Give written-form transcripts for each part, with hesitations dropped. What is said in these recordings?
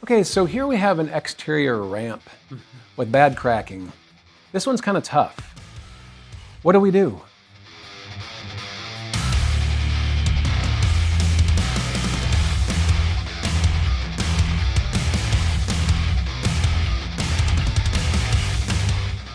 Okay, so here we have an exterior ramp with bad cracking. This one's kind of tough. What do we do?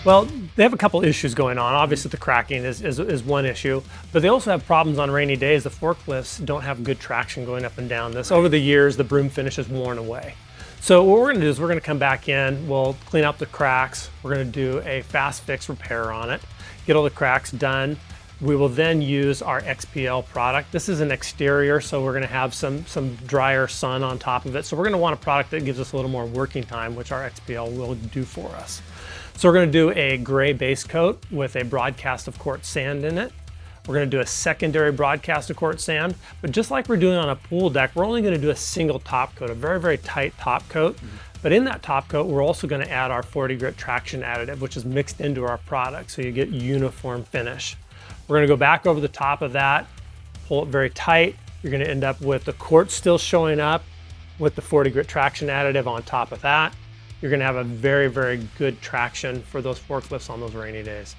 Well, they have a couple issues going on. Obviously the cracking is one issue, but they also have problems on rainy days. The forklifts don't have good traction going up and down this. Over the years, the broom finish has worn away. So what we're gonna do is we're gonna come back in, we'll clean up the cracks, we're gonna do a fast fix repair on it, get all the cracks done. We will then use our XPL product. This is an exterior, so we're gonna have some drier sun on top of it. So we're gonna want a product that gives us a little more working time, which our XPL will do for us. So we're gonna do a gray base coat with a broadcast of quartz sand in it. We're gonna do a secondary broadcast of quartz sand, but just like we're doing on a pool deck, we're only gonna do a single top coat, a very, very tight top coat. But in that top coat, we're also gonna add our 40 grit traction additive, which is mixed into our product, so you get uniform finish. We're gonna go back over the top of that, pull it very tight. You're gonna end up with the quartz still showing up with the 40 grit traction additive on top of that. You're gonna have a very, very good traction for those forklifts on those rainy days.